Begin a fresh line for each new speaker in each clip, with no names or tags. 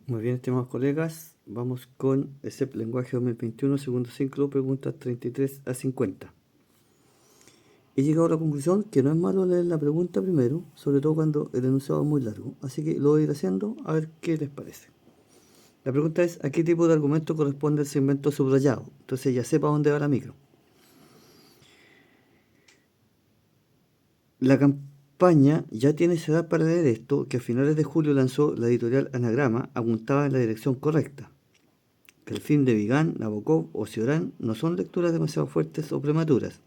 Muy bien, estimados colegas, vamos con ESEP Lenguaje 2021, segundo ciclo, preguntas 33 a 50. He llegado a la conclusión que no es malo leer la pregunta primero, sobre todo cuando el enunciado es muy largo, así que lo voy a ir haciendo a ver qué les parece. La pregunta es, ¿a qué tipo de argumento corresponde el segmento subrayado? Entonces ya sepa dónde va la micro. La campaña Ya tienes edad para leer esto, que a finales de julio lanzó la editorial Anagrama, apuntaba en la dirección correcta. Que el fin de Vigán, Nabokov o Cioran no son lecturas demasiado fuertes o prematuras.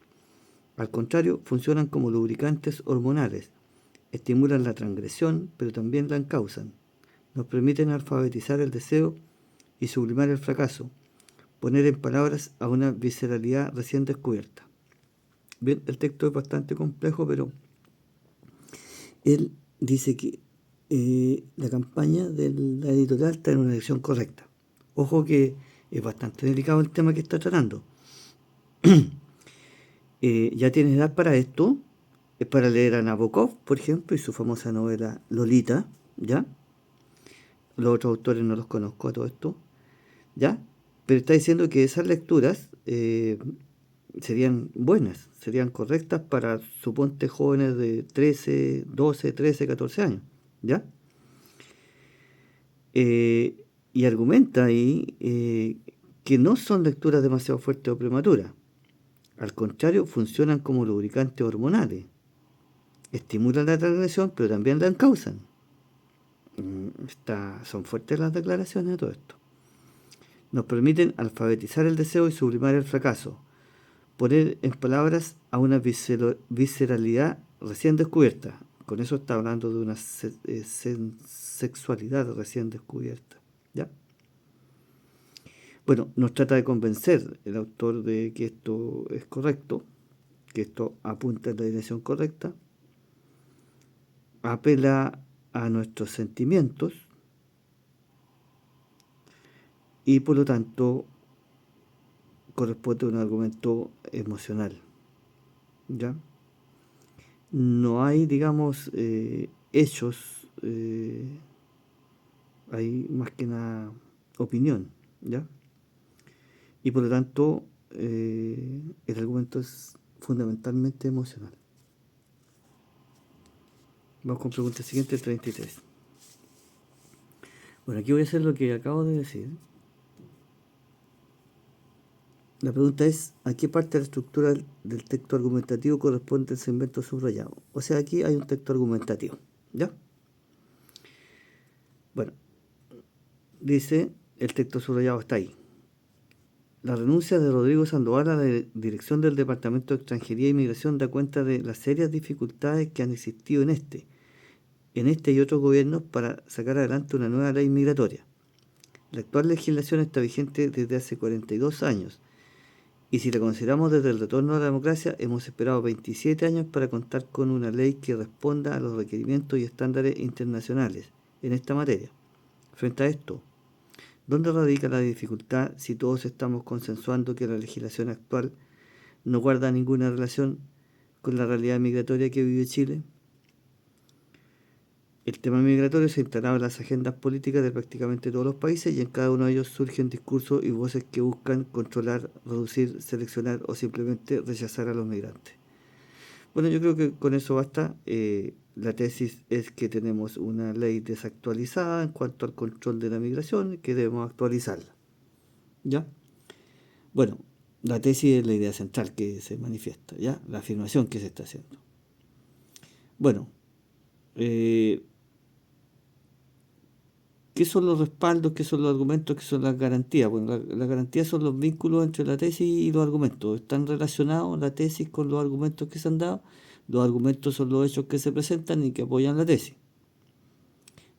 Al contrario, funcionan como lubricantes hormonales. Estimulan la transgresión, pero también la encausan. Nos permiten alfabetizar el deseo y sublimar el fracaso, poner en palabras a una visceralidad recién descubierta. Bien, el texto es bastante complejo, pero él dice que la campaña de la editorial está en una dirección correcta. Ojo que es bastante delicado el tema que está tratando. Ya tienes edad para esto, es para leer a Nabokov, por ejemplo, y su famosa novela Lolita, ¿ya? Los otros autores no los conozco a todo esto, ¿ya? Pero está diciendo que esas lecturas serían buenas, serían correctas para, suponte, jóvenes de 13, 12, 13, 14 años, ¿ya? Eh, y argumenta ahí que no son lecturas demasiado fuertes o prematuras. Al contrario, funcionan como lubricantes hormonales. Estimulan la transgresión, pero también la encausan. Son fuertes las declaraciones de todo esto. Nos permiten alfabetizar el deseo y sublimar el fracaso. Poner en palabras a una visceralidad recién descubierta. Con eso está hablando de una sexualidad recién descubierta. ¿Ya? Bueno, nos trata de convencer el autor de que esto es correcto, que esto apunta en la dirección correcta, apela a nuestros sentimientos y por lo tanto corresponde a un argumento emocional. ¿Ya? No hay, digamos, hechos, hay más que nada opinión. ¿Ya? Y por lo tanto el argumento es fundamentalmente emocional. Vamos con pregunta siguiente, 33. Bueno, aquí voy a hacer lo que acabo de decir. La pregunta es, ¿a qué parte de la estructura del texto argumentativo corresponde el segmento subrayado? O sea, aquí hay un texto argumentativo, ¿ya? Bueno, dice, el texto subrayado está ahí. La renuncia de Rodrigo Sandoval a la dirección del Departamento de Extranjería e Inmigración da cuenta de las serias dificultades que han existido en este y otros gobiernos para sacar adelante una nueva ley migratoria. La actual legislación está vigente desde hace 42 años. Y si la consideramos desde el retorno a la democracia, hemos esperado 27 años para contar con una ley que responda a los requerimientos y estándares internacionales en esta materia. Frente a esto, ¿dónde radica la dificultad si todos estamos consensuando que la legislación actual no guarda ninguna relación con la realidad migratoria que vive Chile? El tema migratorio se ha instalado en las agendas políticas de prácticamente todos los países y en cada uno de ellos surgen discursos y voces que buscan controlar, reducir, seleccionar o simplemente rechazar a los migrantes. Bueno, yo creo que con eso basta. La tesis es que tenemos una ley desactualizada en cuanto al control de la migración y que debemos actualizarla. ¿Ya? Bueno, la tesis es la idea central que se manifiesta, ¿ya? La afirmación que se está haciendo. Bueno, eh, ¿qué son los respaldos? ¿Qué son los argumentos? ¿Qué son las garantías? Bueno, las garantías son los vínculos entre la tesis y los argumentos. Están relacionados la tesis con los argumentos que se han dado. Los argumentos son los hechos que se presentan y que apoyan la tesis.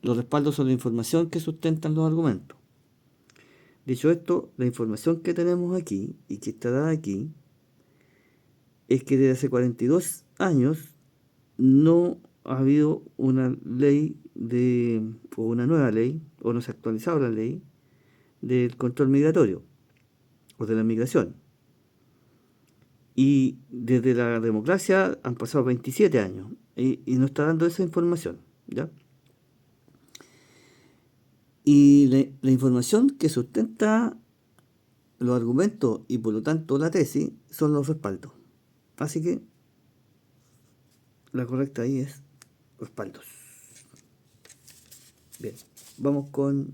Los respaldos son la información que sustentan los argumentos. Dicho esto, la información que tenemos aquí y que está dada aquí es que desde hace 42 años no ha habido una ley o una nueva ley, o no se ha actualizado la ley del control migratorio o de la migración. Y desde la democracia han pasado 27 años y nos está dando esa información, ¿ya? Y la información que sustenta los argumentos y por lo tanto la tesis son los respaldos. Así que la correcta ahí es respaldos. Bien, vamos con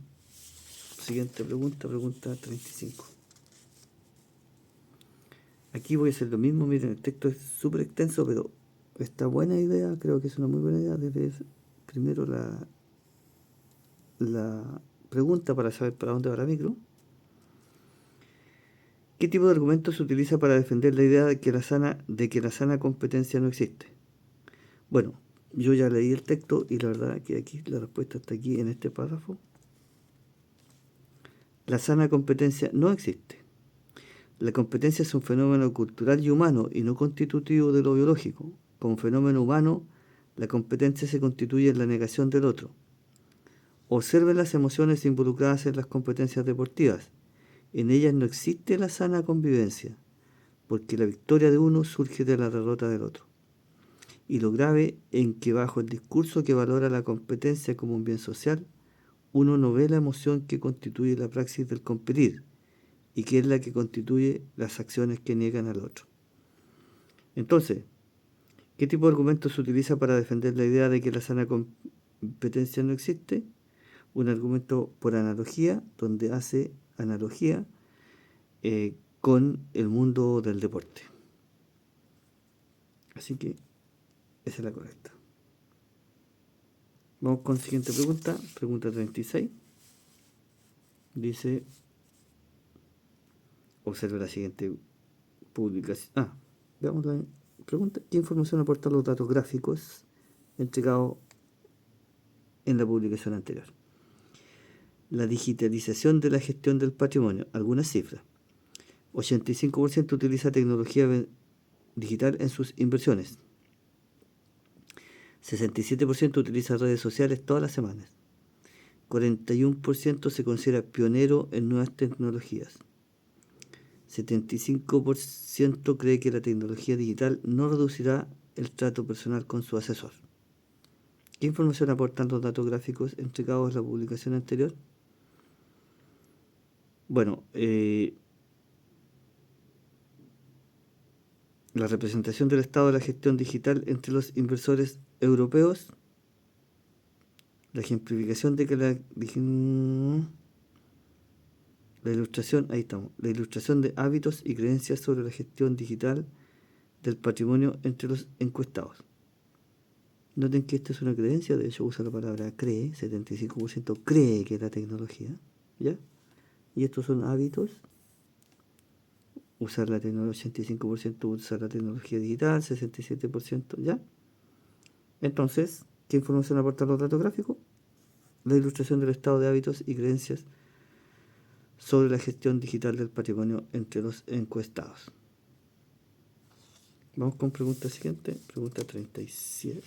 siguiente pregunta, pregunta 35. Aquí voy a hacer lo mismo, miren, el texto es súper extenso, pero esta buena idea, creo que es una muy buena idea de leer primero la pregunta para saber para dónde va la micro. ¿Qué tipo de argumento se utiliza para defender la idea de que la sana competencia no existe? Bueno, yo ya leí el texto y la verdad que aquí la respuesta está aquí en este párrafo. La sana competencia no existe. La competencia es un fenómeno cultural y humano y no constitutivo de lo biológico. Como fenómeno humano, la competencia se constituye en la negación del otro. Observen las emociones involucradas en las competencias deportivas. En ellas no existe la sana convivencia, porque la victoria de uno surge de la derrota del otro. Y lo grave en que bajo el discurso que valora la competencia como un bien social, uno no ve la emoción que constituye la praxis del competir y que es la que constituye las acciones que niegan al otro. Entonces, ¿qué tipo de argumento se utiliza para defender la idea de que la sana competencia no existe? Un argumento por analogía, donde hace analogía con el mundo del deporte. Así que esa es la correcta. Vamos con la siguiente pregunta, pregunta 36. Dice, observe la siguiente publicación. Veamos la pregunta. ¿Qué información aportan los datos gráficos entregados en la publicación anterior? La digitalización de la gestión del patrimonio. Algunas cifras. 85% utiliza tecnología digital en sus inversiones. 67% utiliza redes sociales todas las semanas. 41% se considera pionero en nuevas tecnologías. 75% cree que la tecnología digital no reducirá el trato personal con su asesor. ¿Qué información aportan los datos gráficos entregados en la publicación anterior? Bueno, la representación del estado de la gestión digital entre los inversores europeos, la ejemplificación de que la ilustración, ahí estamos, la ilustración de hábitos y creencias sobre la gestión digital del patrimonio entre los encuestados. Noten que esta es una creencia, de hecho usa la palabra cree, 75% cree que la tecnología, ¿ya? Y estos son hábitos, usar la tecnología, 85% usar la tecnología digital, 67%, ¿ya? Entonces, ¿qué información aporta los datos gráficos? La ilustración del estado de hábitos y creencias sobre la gestión digital del patrimonio entre los encuestados. Vamos con pregunta siguiente, pregunta 37.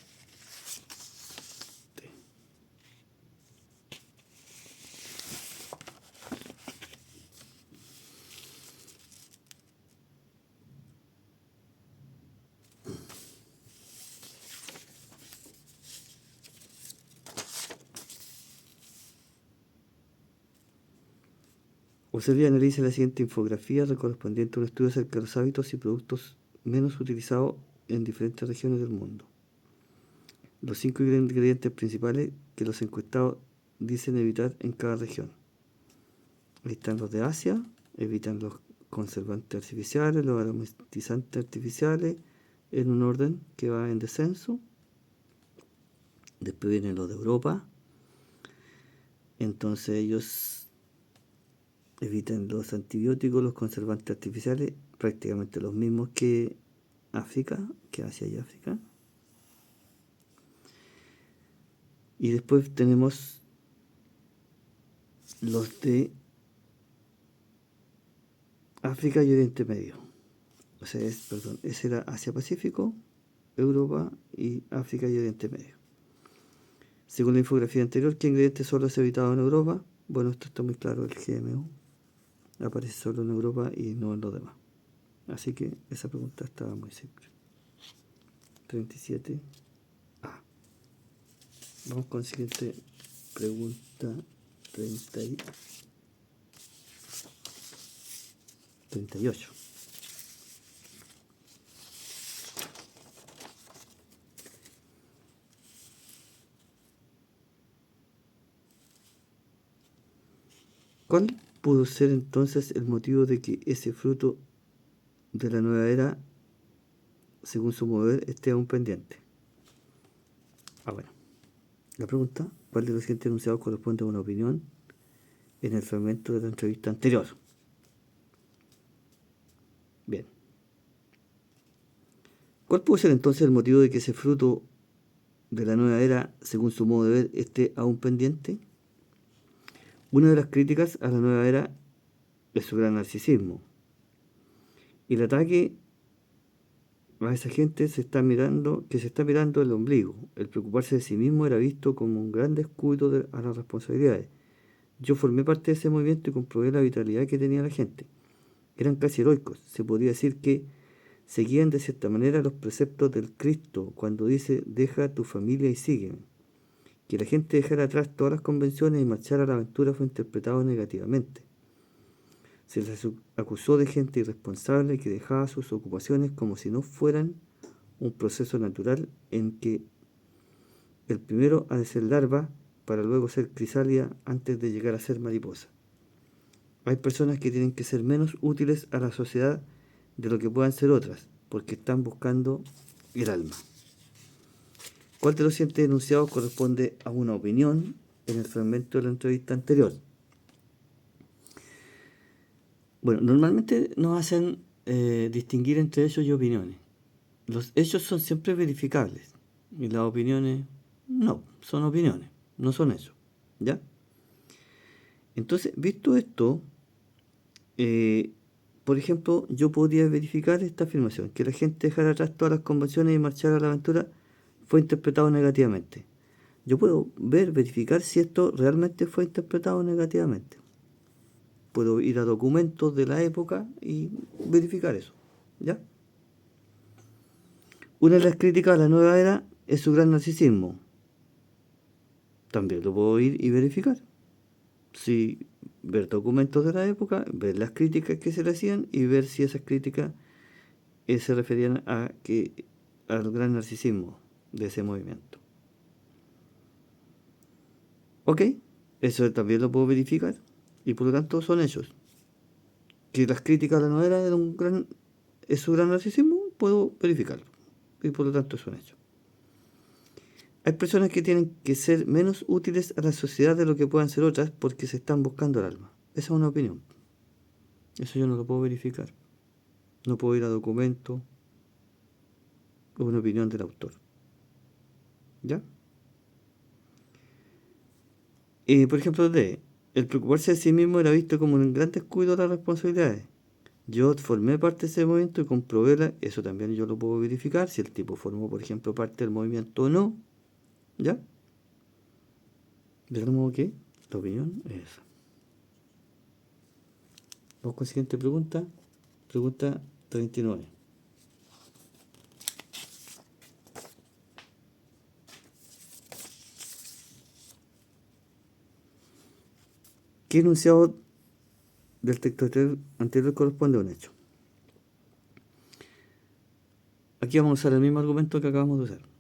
Observe y analice la siguiente infografía correspondiente a un estudio acerca de los hábitos y productos menos utilizados en diferentes regiones del mundo. Los 5 ingredientes principales que los encuestados dicen evitar en cada región. Ahí están los de Asia, evitan los conservantes artificiales, los aromatizantes artificiales, en un orden que va en descenso. Después vienen los de Europa. Entonces ellos evitan los antibióticos, los conservantes artificiales, prácticamente los mismos que África, que Asia y África. Y después tenemos los de África y Oriente Medio. O sea, ese era Asia-Pacífico, Europa y África y Oriente Medio. Según la infografía anterior, ¿qué ingredientes solo es evitado en Europa? Bueno, esto está muy claro, el GMO aparece solo en Europa y no en los demás. Así que esa pregunta estaba muy simple. 37A. Vamos con la siguiente pregunta 38. ¿Cuál pudo ser entonces el motivo de que ese fruto de la nueva era, según su mover, esté aún pendiente? Bueno, la pregunta, ¿cuál de los siguientes enunciados corresponde a una opinión en el fragmento de la entrevista anterior? Bien. ¿Cuál puede ser entonces el motivo de que ese fruto de la nueva era, según su modo de ver, esté aún pendiente? Una de las críticas a la nueva era es su gran narcisismo. Y el ataque a esa gente que se está mirando el ombligo. El preocuparse de sí mismo era visto como un gran descuido a las responsabilidades. Yo formé parte de ese movimiento y comprobé la vitalidad que tenía la gente. Eran casi heroicos. Se podría decir que seguían de cierta manera los preceptos del Cristo cuando dice: deja tu familia y sígueme. Que la gente dejara atrás todas las convenciones y marchara a la aventura fue interpretado negativamente. Se les acusó de gente irresponsable que dejaba sus ocupaciones como si no fueran un proceso natural en que el primero ha de ser larva para luego ser crisálida antes de llegar a ser mariposa. Hay personas que tienen que ser menos útiles a la sociedad de lo que puedan ser otras, porque están buscando el alma. ¿Cuál de los siguientes enunciados corresponde a una opinión en el fragmento de la entrevista anterior? Bueno, normalmente nos hacen distinguir entre hechos y opiniones. Los hechos son siempre verificables y las opiniones no, son opiniones, no son hechos. ¿Ya? Entonces, visto esto, por ejemplo, yo podría verificar esta afirmación: que la gente dejara atrás todas las convenciones y marchara a la aventura fue interpretado negativamente. Yo puedo verificar si esto realmente fue interpretado negativamente. Puedo ir a documentos de la época y verificar eso. ¿Ya? Una de las críticas a la nueva era es su gran narcisismo. También lo puedo ir y verificar. Si ver documentos de la época, ver las críticas que se le hacían y ver si esas críticas se referían al gran narcisismo de ese movimiento. ¿Ok? Eso también lo puedo verificar y por lo tanto son hechos. Que las críticas a la nueva era es su gran narcisismo, puedo verificarlo y por lo tanto es un hecho. Hay personas que tienen que ser menos útiles a la sociedad de lo que puedan ser otras porque se están buscando el alma. Esa es una opinión. Eso yo no lo puedo verificar. No puedo ir a documentos o una opinión del autor. ¿Ya? Por ejemplo, el preocuparse de sí mismo era visto como un gran descuido de las responsabilidades. Yo formé parte de ese movimiento y comprobé eso también yo lo puedo verificar, si el tipo formó, por ejemplo, parte del movimiento o no. ¿Ya? De tal modo que la opinión es esa. Vamos con la siguiente pregunta. Pregunta 39. ¿Qué enunciado del texto anterior corresponde a un hecho? Aquí vamos a usar el mismo argumento que acabamos de usar.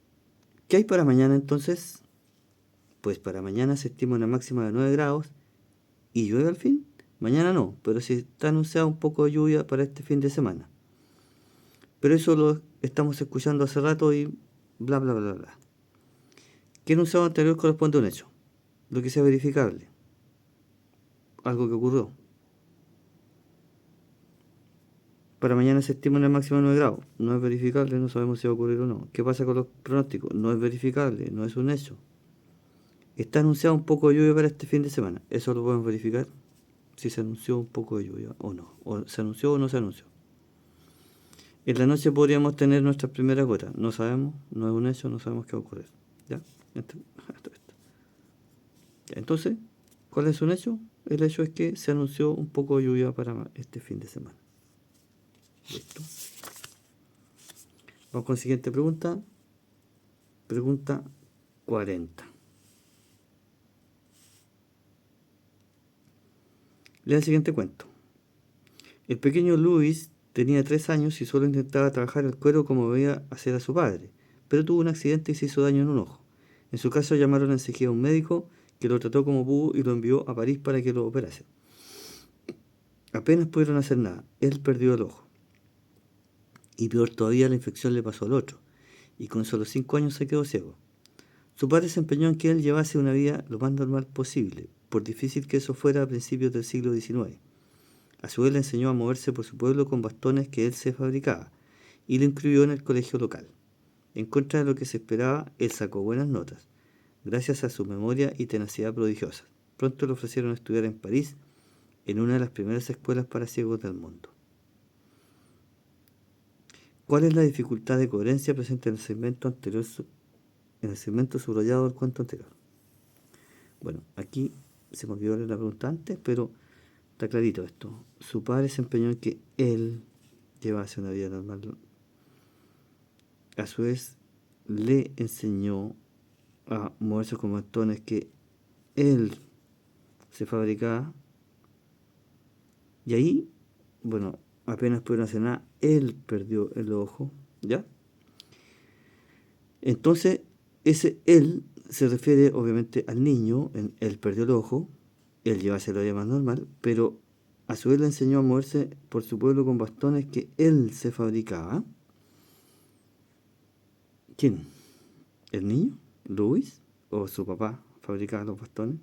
¿Qué hay para mañana entonces? Pues para mañana se estima una máxima de 9 grados y llueve al fin. Mañana no, pero sí está anunciado un poco de lluvia para este fin de semana. Pero eso lo estamos escuchando hace rato y bla, bla, bla, bla. ¿Qué enunciado anterior corresponde a un hecho? Lo que sea verificable. Algo que ocurrió. Para mañana se estima una máxima de 9 grados. No es verificable, no sabemos si va a ocurrir o no. ¿Qué pasa con los pronósticos? No es verificable, no es un hecho. Está anunciado un poco de lluvia para este fin de semana. Eso lo podemos verificar. Si se anunció un poco de lluvia o no. O se anunció o no se anunció. En la noche podríamos tener nuestras primeras gotas. No sabemos, no es un hecho, no sabemos qué va a ocurrir. ¿Ya? Entonces, ¿cuál es un hecho? El hecho es que se anunció un poco de lluvia para este fin de semana. Listo. Vamos con la siguiente pregunta. Pregunta 40. Lea el siguiente cuento. El pequeño Luis tenía 3 años y solo intentaba trabajar el cuero como veía hacer a su padre, pero tuvo un accidente y se hizo daño en un ojo. En su caso llamaron enseguida a un médico que lo trató como pudo y lo envió a París para que lo operase. Apenas pudieron hacer nada, él perdió el ojo. Y peor todavía, la infección le pasó al otro, y con solo 5 años se quedó ciego. Su padre se empeñó en que él llevase una vida lo más normal posible, por difícil que eso fuera a principios del siglo XIX. A su vez le enseñó a moverse por su pueblo con bastones que él se fabricaba, y lo inscribió en el colegio local. En contra de lo que se esperaba, él sacó buenas notas, gracias a su memoria y tenacidad prodigiosas. Pronto le ofrecieron estudiar en París, en una de las primeras escuelas para ciegos del mundo. ¿Cuál es la dificultad de coherencia presente en el segmento anterior, en el segmento subrayado del cuento anterior? Bueno, aquí se me olvidó leer la pregunta antes, pero está clarito esto. Su padre se empeñó en que él llevase una vida normal. A su vez, le enseñó a moverse con bastones que él se fabricaba. Y ahí, bueno, apenas pudieron hacer nada, él perdió el ojo, ¿ya? Entonces, ese él se refiere obviamente al niño, él perdió el ojo, él llevase la vida más normal, pero a su vez le enseñó a moverse por su pueblo con bastones que él se fabricaba. ¿Quién? ¿El niño? ¿Luis? ¿O su papá fabricaba los bastones?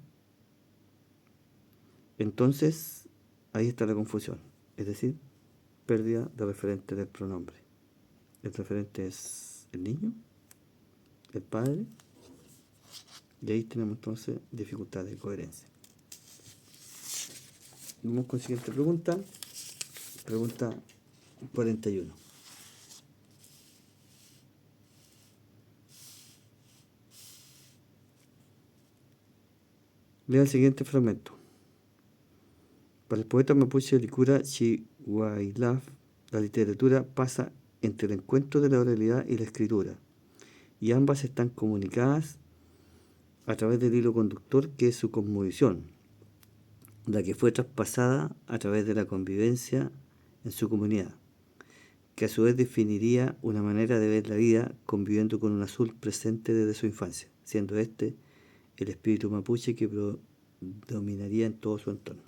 Entonces, ahí está la confusión, es decir, pérdida de referente del pronombre. El referente es el niño, el padre, y ahí tenemos entonces dificultad de coherencia. Vamos con la siguiente pregunta. Pregunta 41. Lea el siguiente fragmento. Para el poeta mapuche Licura Chihuahilaf, la literatura pasa entre el encuentro de la oralidad y la escritura, y ambas están comunicadas a través del hilo conductor que es su cosmovisión, la que fue traspasada a través de la convivencia en su comunidad, que a su vez definiría una manera de ver la vida conviviendo con un azul presente desde su infancia, siendo este el espíritu mapuche que predominaría en todo su entorno.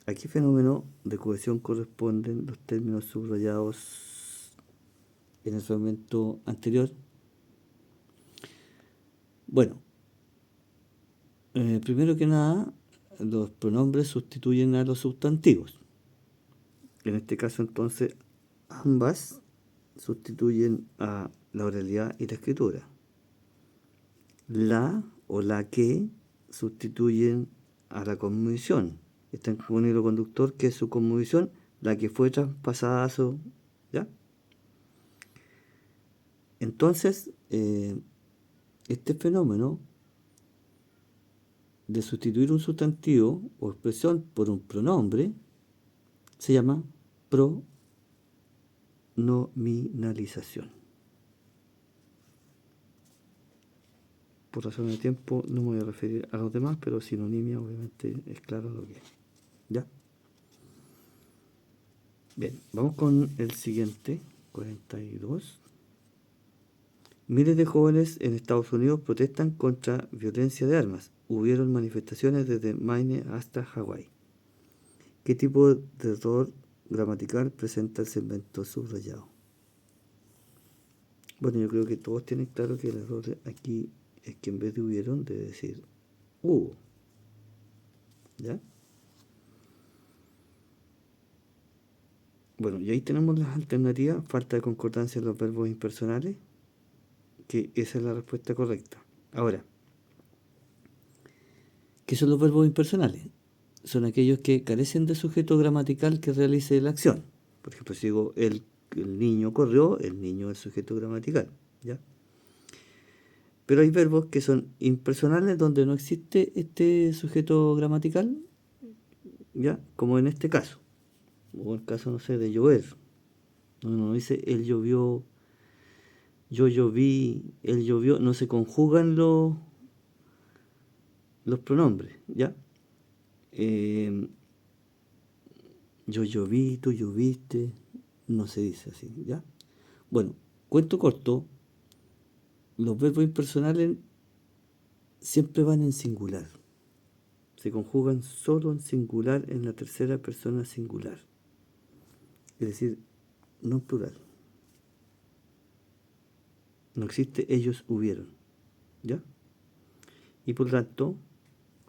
¿A qué fenómeno de cohesión corresponden los términos subrayados en el fragmento anterior? Bueno, primero que nada, los pronombres sustituyen a los sustantivos. En este caso, entonces, ambas sustituyen a la oralidad y la escritura. La o la que sustituyen a la cosmovisión. Están con un hilo conductor que es su cosmovisión, la que fue traspasada a su... ¿Ya? Entonces, este fenómeno de sustituir un sustantivo o expresión por un pronombre se llama pronominalización. Por razones de tiempo no me voy a referir a los demás, pero sinonimia obviamente es claro lo que es. ¿Ya? Bien, vamos con el siguiente, 42. Miles de jóvenes en Estados Unidos protestan contra violencia de armas. Hubieron manifestaciones desde Maine hasta Hawái. ¿Qué tipo de error gramatical presenta el segmento subrayado? Bueno, yo creo que todos tienen claro que el error aquí es que en vez de hubieron, debe decir hubo. ¿Ya? Bueno, y ahí tenemos las alternativas. Falta de concordancia en los verbos impersonales, que esa es la respuesta correcta. Ahora, ¿qué son los verbos impersonales? Son aquellos que carecen de sujeto gramatical que realice la acción. Por ejemplo, si digo el niño corrió, el niño es el sujeto gramatical, ¿ya? Pero hay verbos que son impersonales donde no existe este sujeto gramatical, ¿ya? Como en este caso, o el caso, no sé, de llover. No dice él llovió, yo lloví, él llovió, no se conjugan los pronombres, ¿ya? Eh, yo lloví, tú lloviste, no se dice así, ¿ya? Bueno, cuento corto, los verbos impersonales siempre van en singular. Se conjugan solo en singular en la tercera persona singular. Es decir, no en plural. No existe ellos hubieron, ¿ya? Y por lo tanto,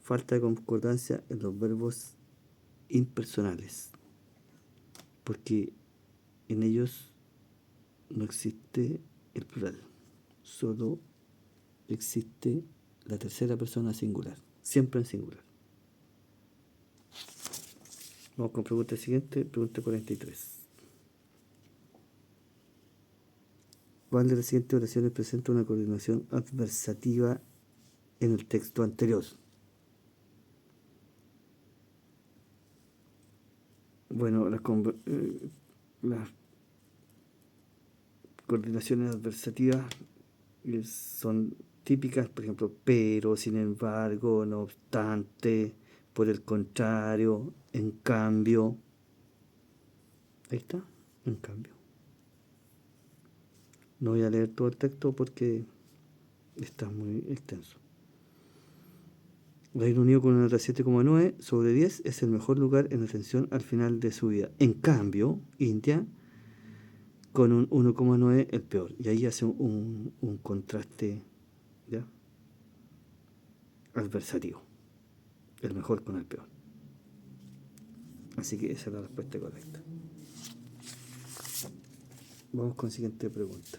falta de concordancia en los verbos impersonales, porque en ellos no existe el plural, solo existe la tercera persona singular, siempre en singular. Vamos con pregunta siguiente, pregunta 43. ¿Cuál de las siguientes oraciones presenta una coordinación adversativa en el texto anterior? Bueno, las coordinaciones adversativas son típicas, por ejemplo, pero, sin embargo, no obstante, por el contrario, en cambio. Ahí está, en cambio. No voy a leer todo el texto porque está muy extenso. Reino Unido con una nota 7,9 sobre 10 es el mejor lugar en atención al final de su vida. En cambio, India con un 1,9 el peor. Y ahí hace un contraste, ¿ya?, adversativo. El mejor con el peor. Así que esa es la respuesta correcta. Vamos con la siguiente pregunta.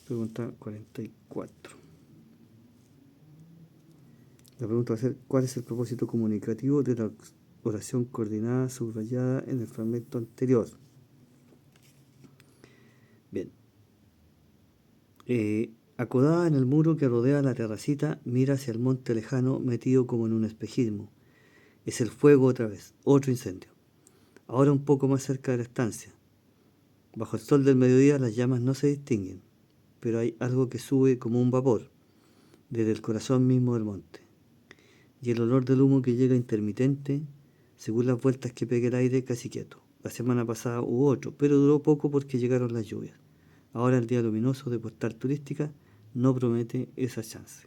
Pregunta 44. La pregunta va a ser: ¿cuál es el propósito comunicativo de la oración coordinada subrayada en el fragmento anterior? Bien. Acodada en el muro que rodea la terracita, mira hacia el monte lejano metido como en un espejismo. Es el fuego otra vez, otro incendio. Ahora un poco más cerca de la estancia. Bajo el sol del mediodía las llamas no se distinguen, pero hay algo que sube como un vapor desde el corazón mismo del monte. Y el olor del humo que llega intermitente, según las vueltas que pega el aire, casi quieto. La semana pasada hubo otro, pero duró poco porque llegaron las lluvias. Ahora el día luminoso de postal turística no promete esa chance.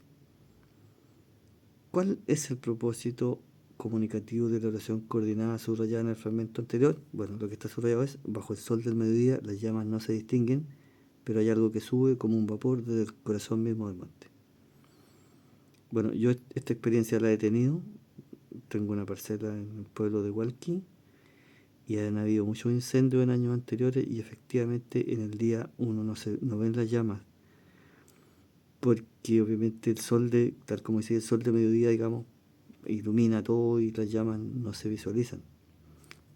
¿Cuál es el propósito comunicativo de la oración coordinada subrayada en el fragmento anterior? Bueno, lo que está subrayado es: bajo el sol del mediodía las llamas no se distinguen, pero hay algo que sube como un vapor desde el corazón mismo del monte. Bueno, yo esta experiencia la he tenido. Tengo una parcela en el pueblo de Hualqui y han habido muchos incendios en años anteriores, y efectivamente en el día uno no ven las llamas, porque obviamente el sol tal como decía, el sol de mediodía, digamos, ilumina todo y las llamas no se visualizan.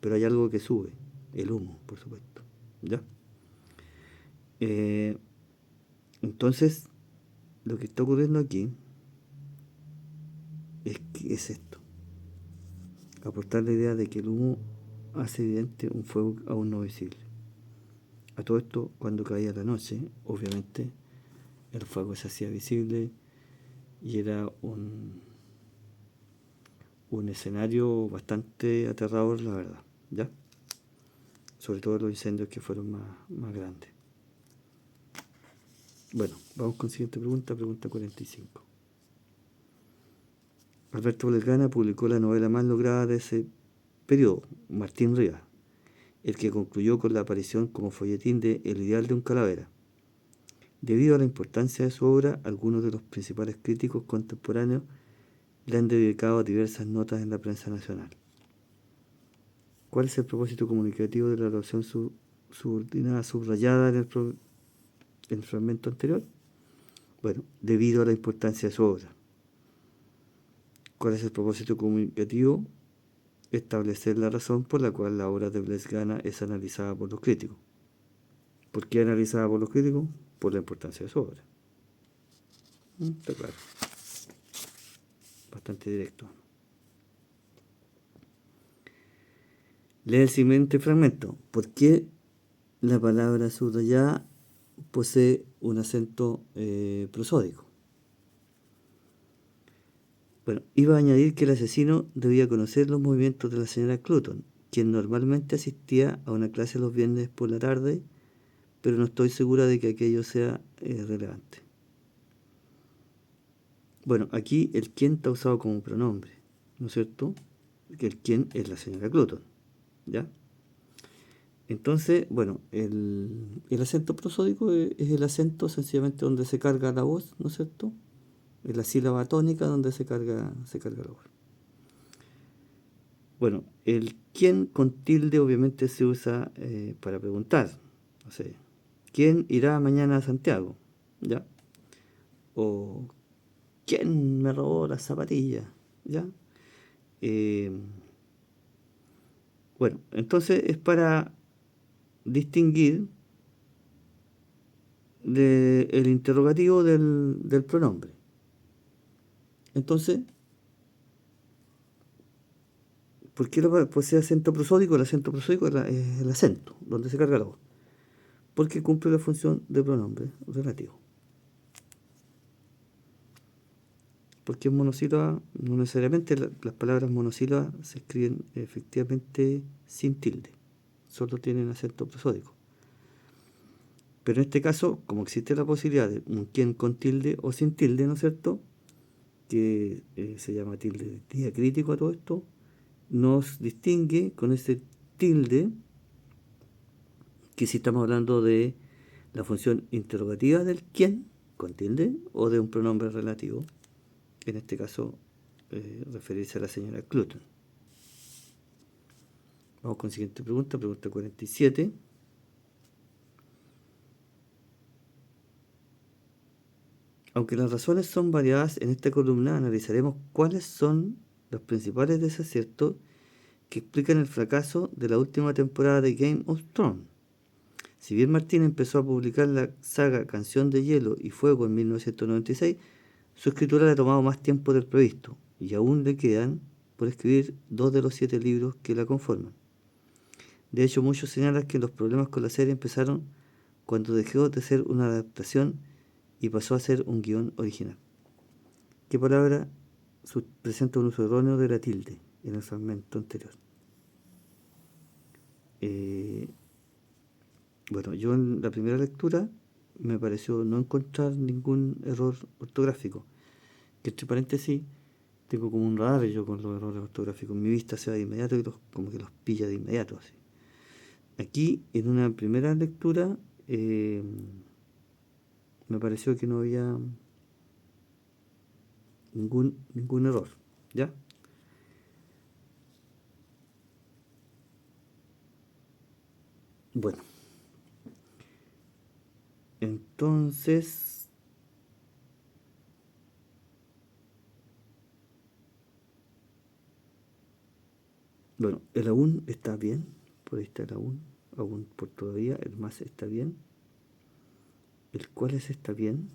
Pero hay algo que sube, el humo, por supuesto. ¿Ya? Entonces, lo que está ocurriendo aquí es esto: aportar la idea de que el humo hace evidente un fuego aún no visible. A todo esto, cuando caía la noche, obviamente el fuego se hacía visible y era un escenario bastante aterrador, la verdad, ¿ya? Sobre todo los incendios que fueron más grandes. Bueno, vamos con la siguiente pregunta, pregunta 45. Alberto Belgrana publicó la novela más lograda de ese periodo, Martín Rivas, el que concluyó con la aparición como folletín de El ideal de un calavera. Debido a la importancia de su obra, algunos de los principales críticos contemporáneos le han dedicado diversas notas en la prensa nacional. ¿Cuál es el propósito comunicativo de la oración subordinada subrayada en el fragmento anterior? Bueno, debido a la importancia de su obra. ¿Cuál es el propósito comunicativo? Establecer la razón por la cual la obra de Belgrana es analizada por los críticos. ¿Por qué analizada por los críticos? Por la importancia de su obra. Está claro. Bastante directo. Lee el siguiente fragmento. ¿Por qué la palabra subrayada posee un acento prosódico? Bueno, iba a añadir que el asesino debía conocer los movimientos de la señora Cluton, quien normalmente asistía a una clase los viernes por la tarde, pero no estoy segura de que aquello sea relevante. Bueno, aquí el quién está usado como pronombre, ¿no es cierto? Que el quién es la señora Cluton, ¿ya? Entonces, bueno, el acento prosódico es el acento sencillamente donde se carga la voz, ¿no es cierto? Es la sílaba tónica donde se carga la voz. Bueno, el quién con tilde obviamente se usa para preguntar. No sé, ¿quién irá mañana a Santiago? ¿Ya? O ¿quién me robó las zapatillas? ¿Ya? Eh, bueno, entonces es para distinguir el interrogativo del pronombre. Entonces, ¿por qué posee acento prosódico? El acento prosódico es el acento, donde se carga la voz. Porque cumple la función de pronombre relativo. Porque es monosílaba, no necesariamente las palabras monosílabas se escriben efectivamente sin tilde, solo tienen acento prosódico. Pero en este caso, como existe la posibilidad de un quién con tilde o sin tilde, ¿no es cierto? Que se llama tilde diacrítico a todo esto, nos distingue con ese tilde que si estamos hablando de la función interrogativa del quién con tilde o de un pronombre relativo, en este caso referirse a la señora Cluton. Vamos con la siguiente pregunta, pregunta 47. Aunque las razones son variadas, en esta columna analizaremos cuáles son los principales desaciertos que explican el fracaso de la última temporada de Game of Thrones. Si bien Martin empezó a publicar la saga Canción de Hielo y Fuego en 1996, su escritura le ha tomado más tiempo del previsto, y aún le quedan por escribir 2 de los 7 libros que la conforman. De hecho, muchos señalan que los problemas con la serie empezaron cuando dejó de ser una adaptación y pasó a ser un guión original. ¿Qué palabra presenta un uso erróneo de la tilde en el fragmento anterior? Bueno, yo en la primera lectura me pareció no encontrar ningún error ortográfico. Que entre paréntesis, tengo como un radar yo con los errores ortográficos. Mi vista se va de inmediato y como que los pilla de inmediato. Así. Aquí, en una primera lectura, me pareció que no había ningún error. ¿Ya? Bueno, entonces, bueno, el aún está bien. Por ahí está el aún por todavía. El más está bien. El cuáles está bien.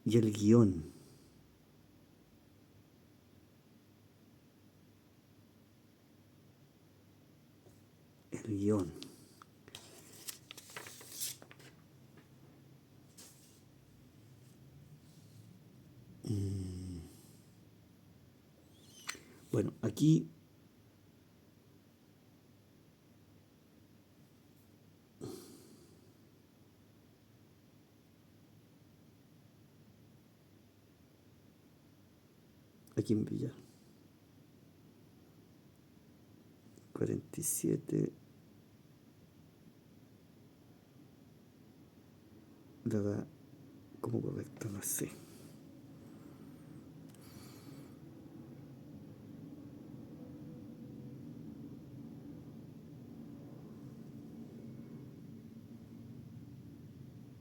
Y el guión. El guión. Bueno, aquí en Villar. 47. La da como correcta, no sé.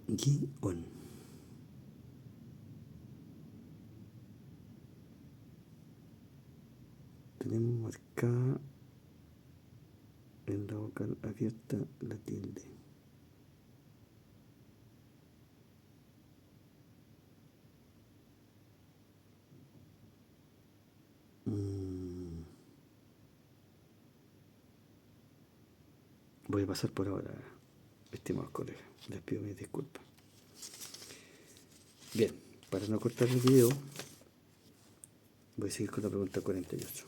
Guión. Tenemos marcada en la vocal abierta la tilde. Voy a pasar por ahora, estimados colegas. Les pido mis disculpas. Bien, para no cortar el video, voy a seguir con la pregunta 48.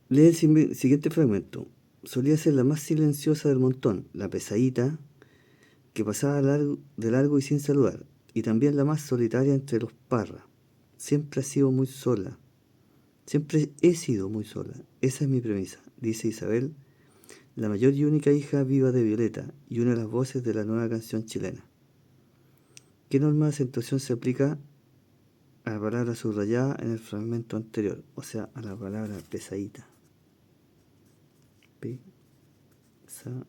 Lee el siguiente fragmento. Solía ser la más silenciosa del montón, la pesadita, que pasaba de largo y sin saludar, y también la más solitaria entre los parras. Siempre ha sido muy sola. Siempre he sido muy sola. Esa es mi premisa, dice Isabel, la mayor y única hija viva de Violeta, y una de las voces de la nueva canción chilena. ¿Qué norma de acentuación se aplica a la palabra subrayada en el fragmento anterior? O sea, a la palabra pesadita. Pesadita.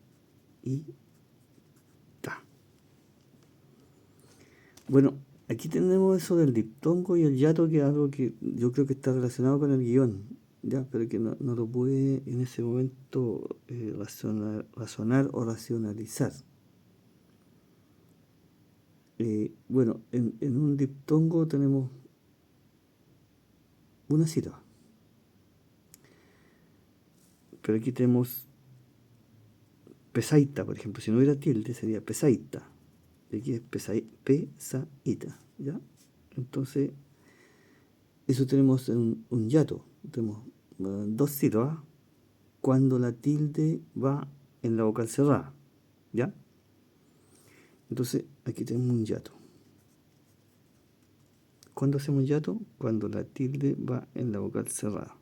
Bueno, aquí tenemos eso del diptongo y el yato, que es algo que yo creo que está relacionado con el guión, ya, pero que no lo pude en ese momento razonar o racionalizar. Bueno, en un diptongo tenemos una sílaba, pero aquí tenemos pesaita, por ejemplo. Si no hubiera tilde sería pesaita, y aquí es pesaita, ¿ya? Entonces, eso tenemos en un yato, tenemos dos sílabas cuando la tilde va en la vocal cerrada, ¿ya? Entonces, aquí tenemos un yato. ¿Cuándo hacemos un yato? Cuando la tilde va en la vocal cerrada.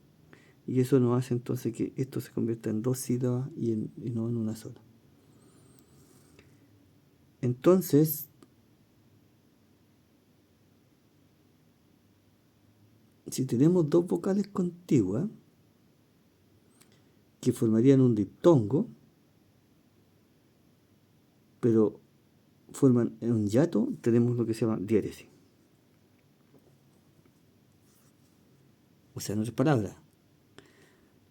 Y eso nos hace entonces que esto se convierta en dos sílabas y no en una sola. Entonces, si tenemos dos vocales contiguas que formarían un diptongo, pero forman un yato, tenemos lo que se llama diéresis. O sea, en otras palabras,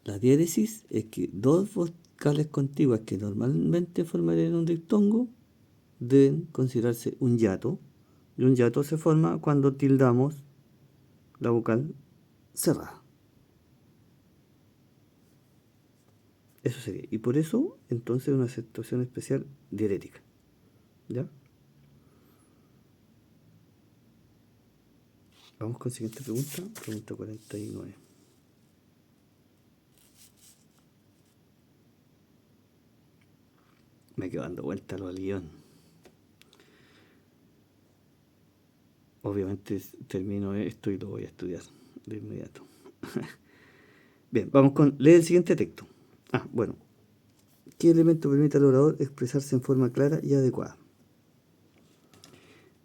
la diéresis es que dos vocales contiguas que normalmente formarían un diptongo deben considerarse un yato, y un yato se forma cuando tildamos la vocal cerrada. Eso sería. Y por eso, entonces, una acentuación especial diéretica. ¿Ya? Vamos con la siguiente pregunta. Pregunta 49. Me quedo dando vuelta al guión. Obviamente termino esto y lo voy a estudiar de inmediato. Bien, vamos con... Lee el siguiente texto. Bueno. ¿Qué elemento permite al orador expresarse en forma clara y adecuada?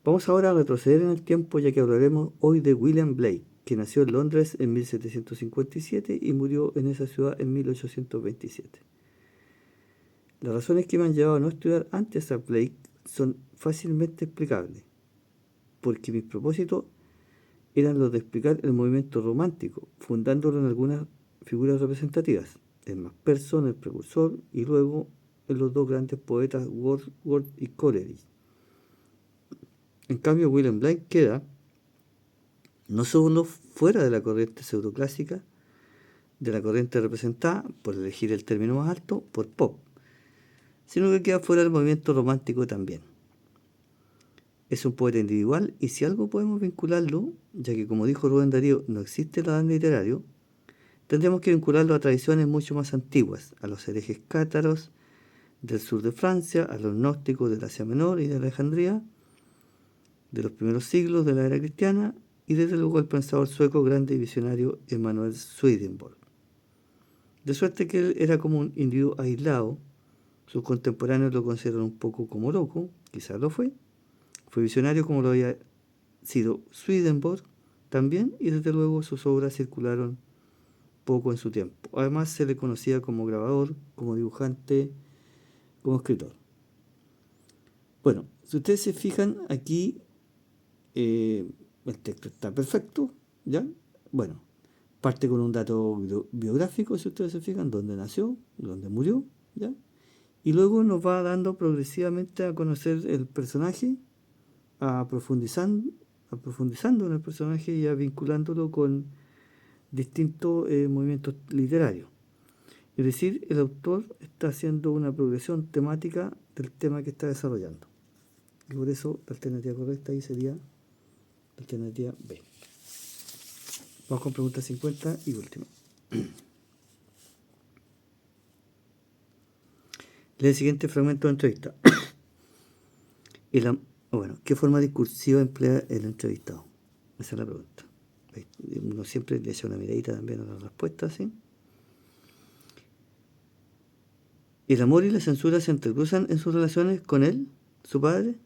Vamos ahora a retroceder en el tiempo, ya que hablaremos hoy de William Blake, que nació en Londres en 1757 y murió en esa ciudad en 1827. Las razones que me han llevado a no estudiar antes a Blake son fácilmente explicables, porque mis propósitos eran los de explicar el movimiento romántico, fundándolo en algunas figuras representativas, el más Persson, el precursor, y luego en los dos grandes poetas Wordsworth y Coleridge. En cambio, William Blake queda no solo fuera de la corriente pseudoclásica, de la corriente representada, por elegir el término más alto, por pop, sino que queda fuera del movimiento romántico también. Es un poeta individual y si algo podemos vincularlo, ya que como dijo Rubén Darío, no existe el Adán literario, tendremos que vincularlo a tradiciones mucho más antiguas, a los herejes cátaros del sur de Francia, a los gnósticos del Asia Menor y de Alejandría, de los primeros siglos de la era cristiana, y desde luego el pensador sueco grande y visionario Emanuel Swedenborg. De suerte que él era como un individuo aislado, sus contemporáneos lo consideran un poco como loco, quizás lo fue visionario como lo había sido Swedenborg también, y desde luego sus obras circularon poco en su tiempo. Además se le conocía como grabador, como dibujante, como escritor. Bueno, si ustedes se fijan aquí, el texto está perfecto, ¿ya? Bueno, parte con un dato biográfico, si ustedes se fijan, dónde nació, dónde murió, ¿ya? Y luego nos va dando progresivamente a conocer el personaje, profundizando en el personaje y vinculándolo con distintos movimientos literarios. Es decir, el autor está haciendo una progresión temática del tema que está desarrollando. Y por eso la alternativa correcta ahí sería la alternativa B. Vamos con pregunta 50 y última. Lee el siguiente fragmento de entrevista. ¿Qué forma discursiva emplea el entrevistado? Esa es la pregunta. Uno siempre le echa una miradita también a la respuesta, ¿sí? ¿El amor y la censura se entrecruzan en sus relaciones con él, su padre?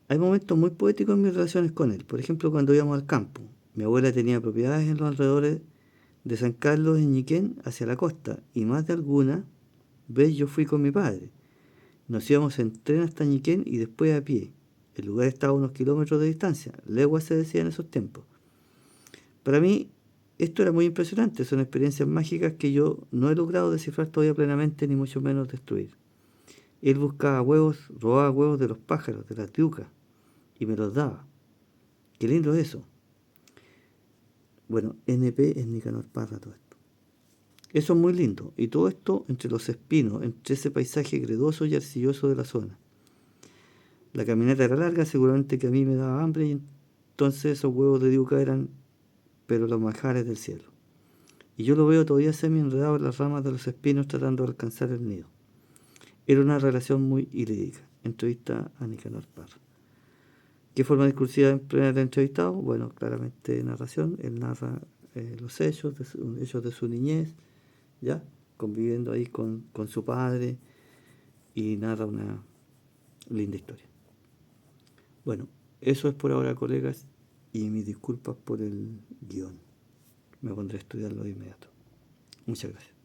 Hay momentos muy poéticos en mis relaciones con él. Por ejemplo, cuando íbamos al campo. Mi abuela tenía propiedades en los alrededores de San Carlos, en Ñiquén, hacia la costa. Y más de alguna vez yo fui con mi padre. Nos íbamos en tren hasta Ñiquén y después a pie. El lugar estaba a unos kilómetros de distancia. Leguas se decía en esos tiempos. Para mí, esto era muy impresionante. Son experiencias mágicas que yo no he logrado descifrar todavía plenamente, ni mucho menos destruir. Él buscaba huevos, robaba huevos de los pájaros, de las diucas, y me los daba. Qué lindo es eso. Bueno, NP es Nicanor Parra, todo esto. Eso es muy lindo. Y todo esto entre los espinos, entre ese paisaje gredoso y arcilloso de la zona. La caminata era larga, seguramente que a mí me daba hambre, y entonces esos huevos de diuca eran, pero los manjares del cielo. Y yo lo veo todavía semi enredado en las ramas de los espinos tratando de alcanzar el nido. Era una relación muy idílica. Entrevista a Nicanor Parra. ¿Qué forma discursiva emplea el entrevistado? Bueno, claramente narración. Él narra los hechos de su niñez, ¿ya? Conviviendo ahí con su padre, y narra una linda historia. Bueno, eso es por ahora, colegas, y mis disculpas por el guión. Me pondré a estudiarlo de inmediato. Muchas gracias.